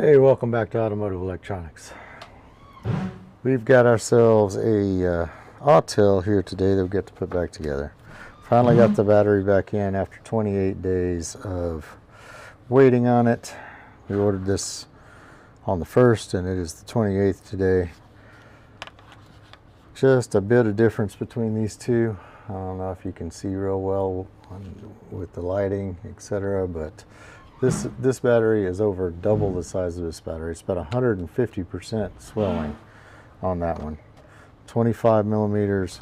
Hey, welcome back to Automotive Electronics. We've got ourselves a Autel here today that we get to put back together. Finally got the battery back in after 28 days of waiting on it. We ordered this on the 1st and it is the 28th today. Just a bit of difference between these two. I don't know if you can see real well with the lighting, etc., but this battery is over double the size of this battery. It's about 150% swelling on that one. 25 millimeters,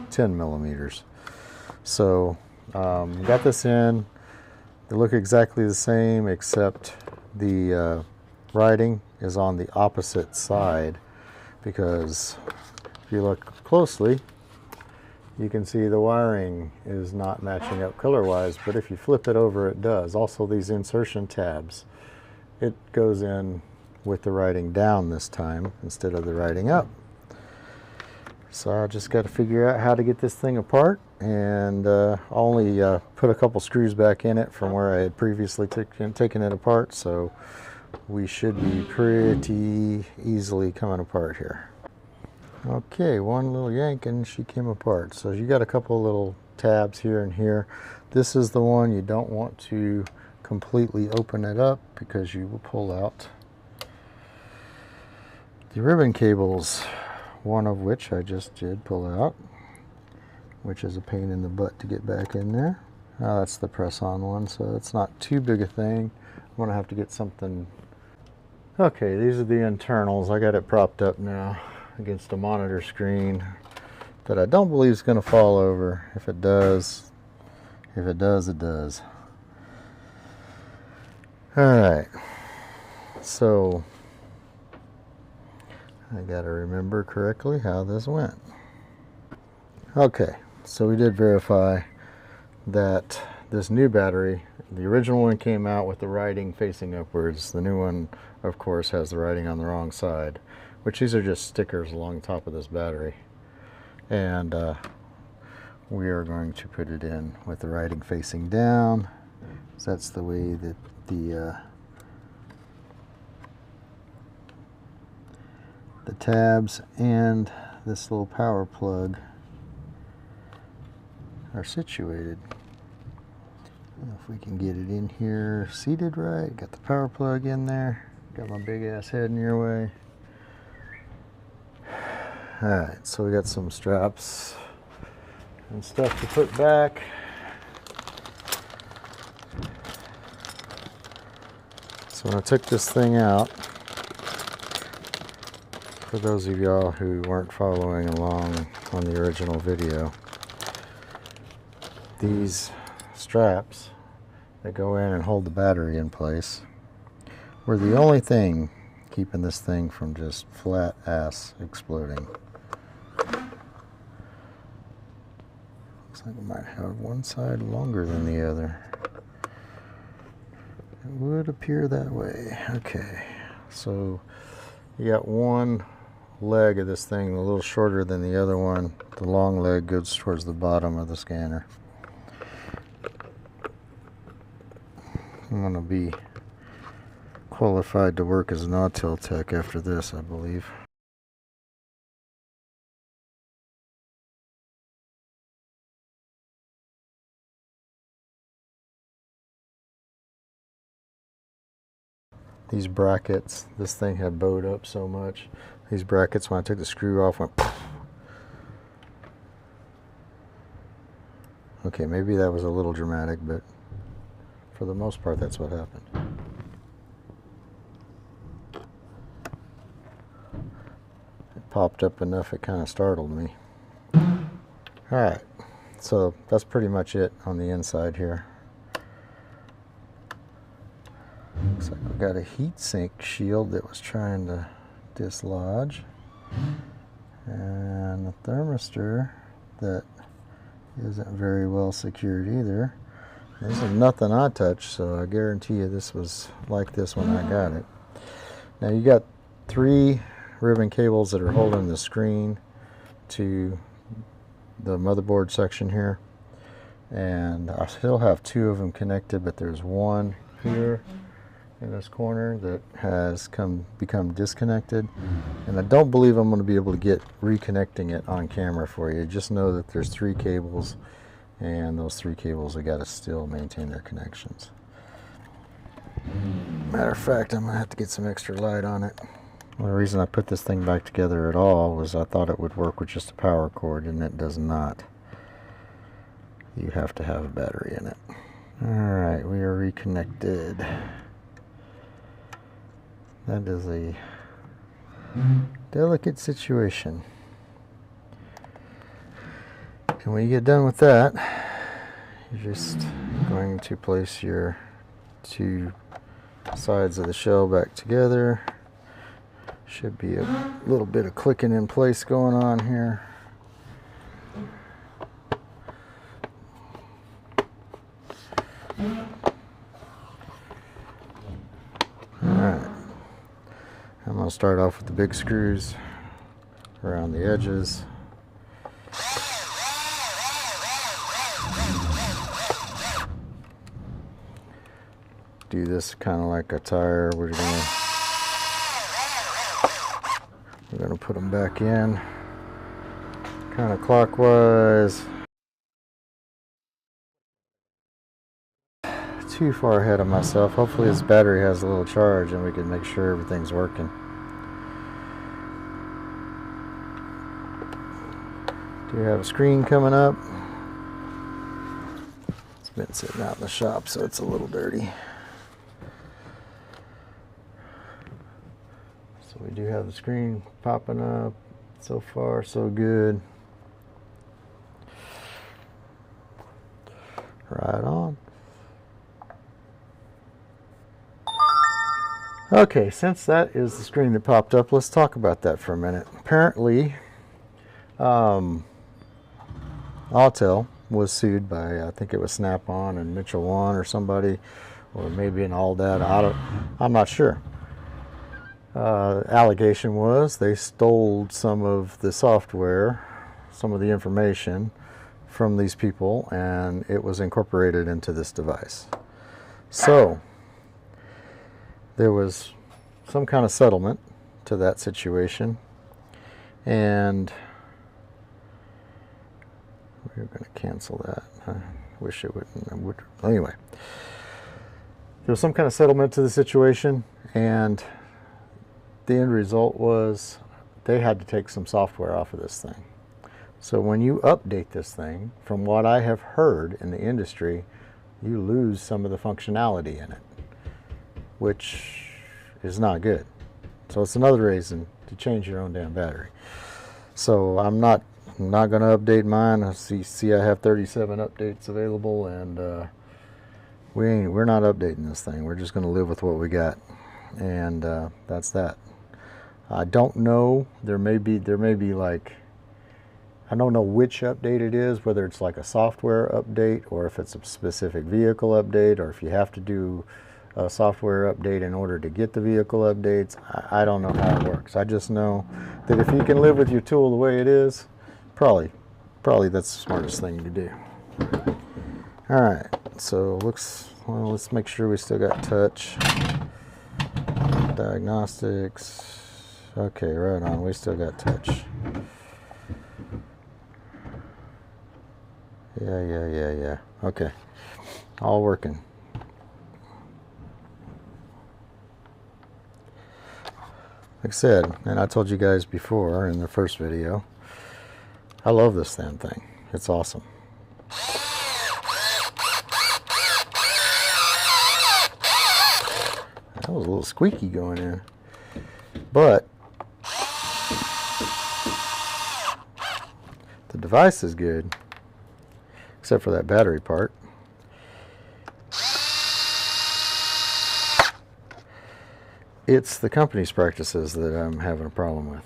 10 millimeters. So got this in. They look exactly the same, except the writing is on the opposite side, because if you look closely, you can see the wiring is not matching up color-wise, but if you flip it over, it does. Also, these insertion tabs, it goes in with the writing down this time instead of the writing up. So I just got to figure out how to get this thing apart, and I'll only put a couple screws back in it from where I had previously taken it apart, so we should be pretty easily coming apart here. Okay, one little yank and she came apart. So you got a couple little tabs here and here. This is the one you don't want to completely open it up because you will pull out the ribbon cables, one of which I just did pull out, which is a pain in the butt to get back in there. That's the press-on one, so it's not too big a thing. I'm gonna have to get something. Okay, these are the internals. I got it propped up now against a monitor screen that I don't believe is going to fall over. If it does, it does. Alright, so I got to remember correctly how this went. Okay, so we did verify that this new battery, the original one came out with the writing facing upwards. The new one, of course, has the writing on the wrong side, which these are just stickers along top of this battery. And we are going to put it in with the writing facing down. So that's the way that the tabs and this little power plug are situated. If we can get it in here seated right, got the power plug in there, got my big ass head in your way. Alright, so we got some straps and stuff to put back. So when I took this thing out, for those of y'all who weren't following along on the original video, these straps that go in and hold the battery in place were the only thing keeping this thing from just flat ass exploding. Looks like it might have one side longer than the other. It would appear that way. Okay, so you got one leg of this thing a little shorter than the other one. The long leg goes towards the bottom of the scanner. I'm going to be qualified to work as an Autel tech after this, I believe. These brackets, this thing had bowed up so much. These brackets, when I took the screw off, went poof. Okay, maybe that was a little dramatic, but for the most part, that's what happened. It popped up enough, it kind of startled me. Alright, so that's pretty much it on the inside here. Looks like we got a heat sink shield that was trying to dislodge, and a thermistor that isn't very well secured either. This is nothing I touched, so I guarantee you this was like this when I got it. Now you got 3 ribbon cables that are holding the screen to the motherboard section here, and I still have 2 of them connected, but there's one here in this corner that has become disconnected, and I don't believe I'm going to be able to get reconnecting it on camera for you. Just know that there's 3 cables, and those 3 cables have got to still maintain their connections. Matter of fact, I'm going to have to get some extra light on it. Well, the reason I put this thing back together at all was I thought it would work with just a power cord, and it does not. You have to have a battery in it. Alright, we are reconnected. That is a delicate situation. And when you get done with that, you're just going to place your 2 sides of the shell back together. Should be a little bit of clicking in place going on here. Alright, I'm going to start off with the big screws around the edges. Do this kind of like a tire. We're gonna put them back in kind of clockwise. Too far ahead of myself. Hopefully this battery has a little charge and we can make sure everything's working. Do you have a screen coming up? It's been sitting out in the shop, so it's a little dirty. So we do have the screen popping up. So far, so good. Right on. Okay, since that is the screen that popped up, let's talk about that for a minute. Apparently, Autel was sued by, I think it was Snap-on and Mitchell 1 or somebody, or maybe an All Data. I'm not sure. Allegation was they stole some of the software, some of the information from these people, and it was incorporated into this device. So there was some kind of settlement to that situation, and we're going to cancel that. I wish it wouldn't. Anyway, there was some kind of settlement to the situation, and the end result was they had to take some software off of this thing. So when you update this thing, from what I have heard in the industry, you lose some of the functionality in it, which is not good. So it's another reason to change your own damn battery. So I'm not going to update mine. I see I have 37 updates available, and we're not updating this thing. We're just going to live with what we got, and that's that. I don't know. There may be like, I don't know which update it is, whether it's like a software update or if it's a specific vehicle update, or if you have to do a software update in order to get the vehicle updates. I don't know how it works. I just know that if you can live with your tool the way it is, probably that's the smartest thing to do. All right, so well, let's make sure we still got touch. Diagnostics. Okay, right on. We still got touch. Yeah. Okay. All working. Like I said, and I told you guys before in the first video, I love this damn thing. It's awesome. That was a little squeaky going in. But the device is good, except for that battery part. It's the company's practices that I'm having a problem with.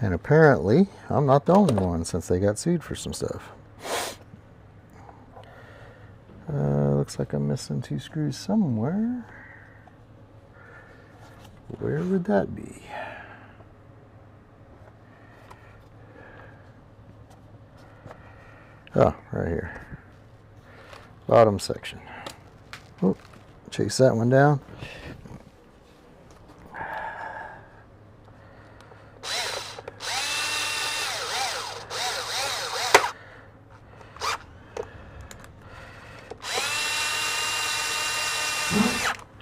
And apparently, I'm not the only one, since they got sued for some stuff. Looks like I'm missing 2 screws somewhere. Where would that be? Oh, right here. Bottom section. Oop, chase that one down.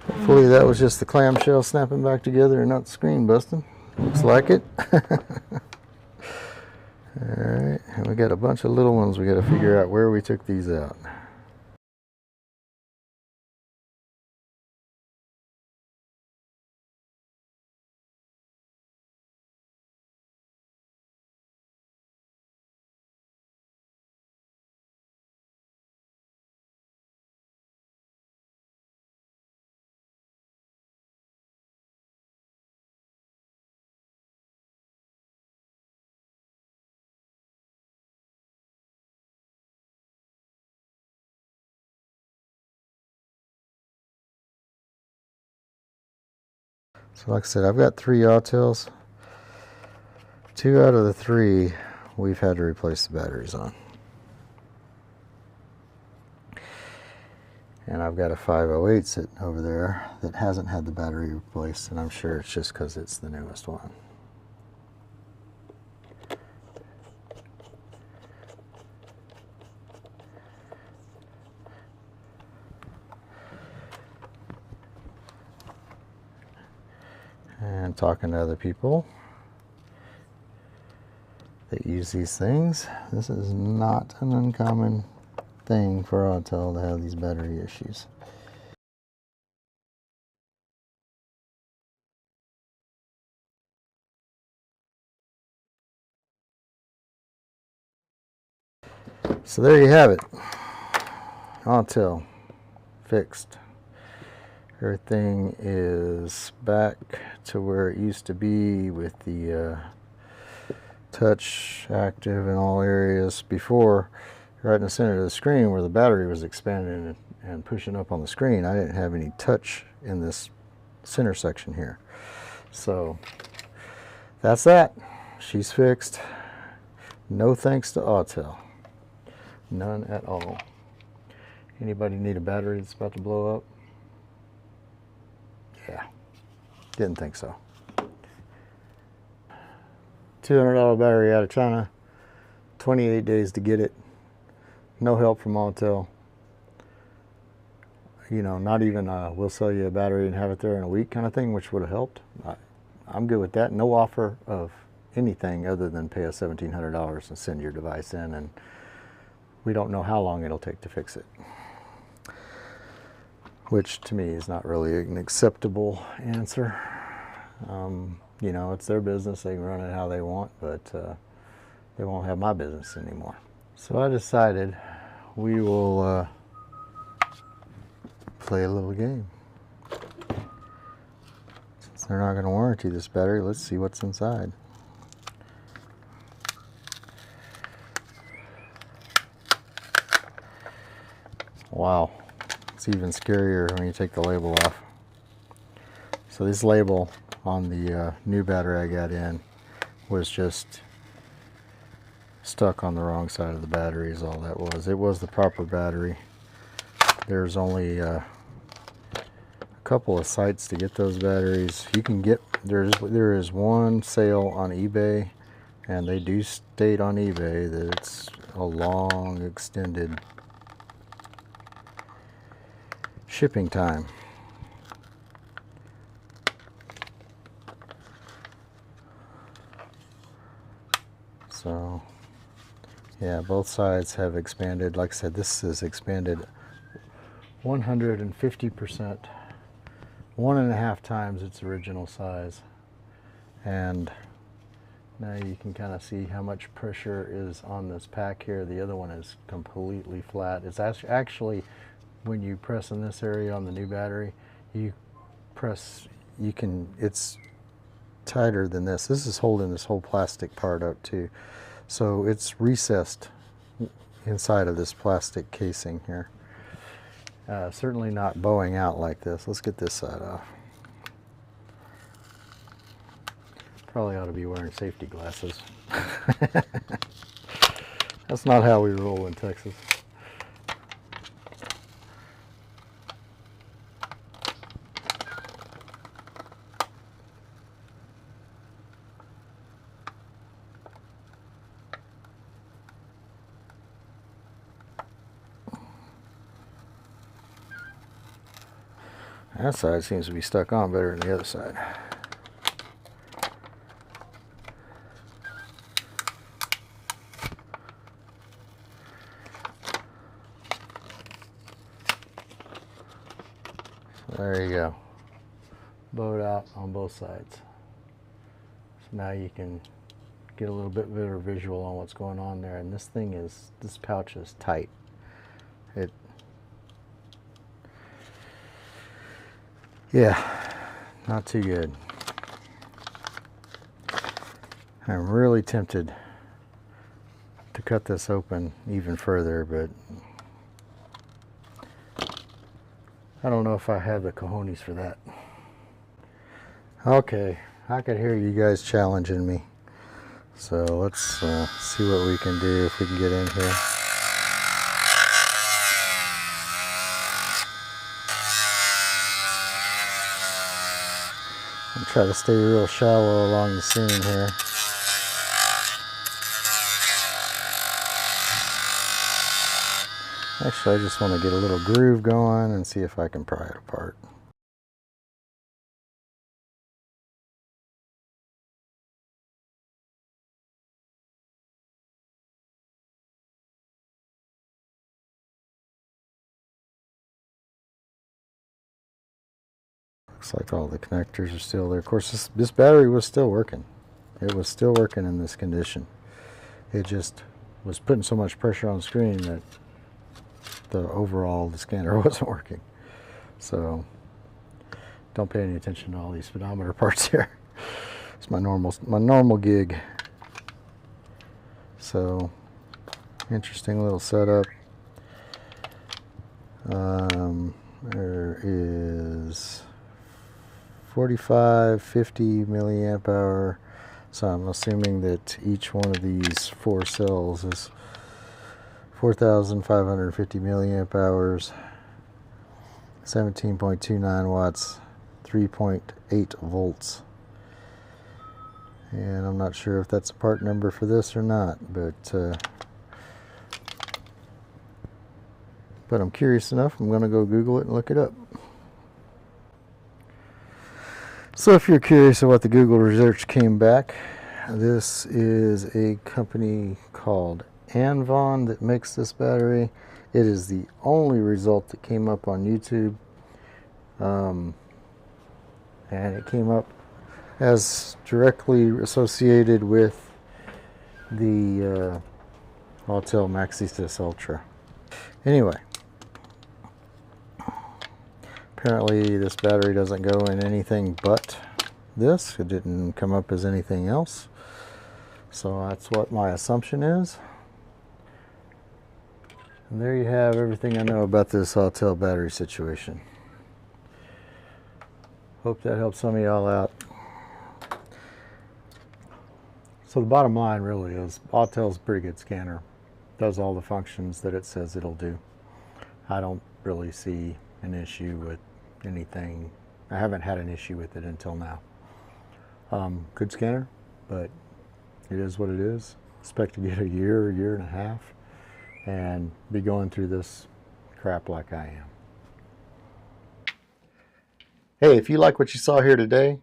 Hopefully that was just the clamshell snapping back together and not the screen busting. Looks like it. Alright, and we got a bunch of little ones we got to figure out where we took these out. So like I said, I've got 3 Autels. 2 out of the 3 we've had to replace the batteries on. And I've got a 508 sitting over there that hasn't had the battery replaced, and I'm sure it's just because it's the newest one. And talking to other people that use these things, this is not an uncommon thing for Autel to have these battery issues. So there you have it. Autel fixed. Everything is back to where it used to be with the touch active in all areas. Before, right in the center of the screen where the battery was expanding and pushing up on the screen, I didn't have any touch in this center section here. So that's that. She's fixed. No thanks to Autel. None at all. Anybody need a battery that's about to blow up? Yeah, didn't think so. $200 battery out of China, 28 days to get it. No help from Autel. You know, not even we'll sell you a battery and have it there in a week kind of thing, which would have helped. I'm good with that. No offer of anything other than pay us $1,700 and send your device in, and we don't know how long it'll take to fix it. Which to me is not really an acceptable answer. You know, it's their business, they can run it how they want, but they won't have my business anymore. So I decided we will play a little game. Since they're not going to warranty this battery, let's see what's inside. Wow. It's even scarier when you take the label off. So this label on the new battery I got in was just stuck on the wrong side of the battery is all that was. It was the proper battery. There's only a couple of sites to get those batteries. You can get, there is one sale on eBay, and they do state on eBay that it's a long extended shipping time. So yeah, both sides have expanded. Like I said, this is expanded 150%, 1.5 times its original size. And now you can kind of see how much pressure is on this pack here. The other one is completely flat. It's actually, when you press in this area on the new battery, it's tighter than this. This is holding this whole plastic part up too. So it's recessed inside of this plastic casing here. Certainly not bowing out like this. Let's get this side off. Probably ought to be wearing safety glasses. That's not how we roll in Texas. That side seems to be stuck on better than the other side. So there you go. Bowed out on both sides. So now you can get a little bit better visual on what's going on there. And this pouch is tight. Yeah, not too good. I'm really tempted to cut this open even further, but I don't know if I have the cojones for that. Okay, I could hear you guys challenging me. So let's see what we can do if we can get in here. I'll try to stay real shallow along the seam here. Actually, I just want to get a little groove going and see if I can pry it apart. Looks like all the connectors are still there. Of course, this battery was still working. It was still working in this condition. It just was putting so much pressure on the screen that the scanner wasn't working. So don't pay any attention to all these speedometer parts here. It's my normal gig. So interesting little setup. There is 45, 50 milliamp hour. So I'm assuming that each one of these 4 cells is 4,550 milliamp hours, 17.29 watts, 3.8 volts. And I'm not sure if that's a part number for this or not, but I'm curious enough. I'm going to go Google it and look it up. So if you're curious of what the Google research came back, this is a company called Anvon that makes this battery. It is the only result that came up on YouTube, and it came up as directly associated with the Autel Maxysis Ultra. Anyway, apparently this battery doesn't go in anything but this. It didn't come up as anything else. So that's what my assumption is. And there you have everything I know about this Autel battery situation. Hope that helps some of y'all out. So the bottom line really is Autel's a pretty good scanner. Does all the functions that it says it'll do. I don't really see an issue with anything. I haven't had an issue with it until now. Good scanner, but it is what it is. Expect to get a year and a half, and be going through this crap like I am. Hey, if you like what you saw here today,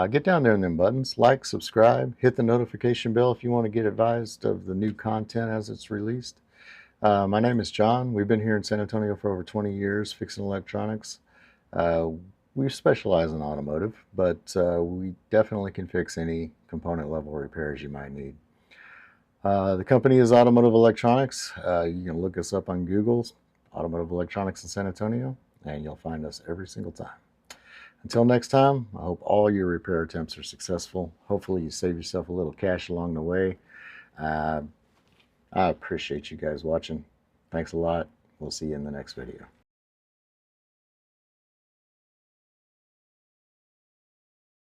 get down there in them buttons. Like, subscribe, hit the notification bell if you want to get advised of the new content as it's released. My name is John. We've been here in San Antonio for over 20 years fixing electronics. We specialize in automotive, but we definitely can fix any component level repairs you might need. The company is Automotive Electronics. You can look us up on Google, Automotive Electronics in San Antonio, and you'll find us every single time. Until next time, I hope all your repair attempts are successful. Hopefully you save yourself a little cash along the way. I appreciate you guys watching. Thanks a lot. We'll see you in the next video.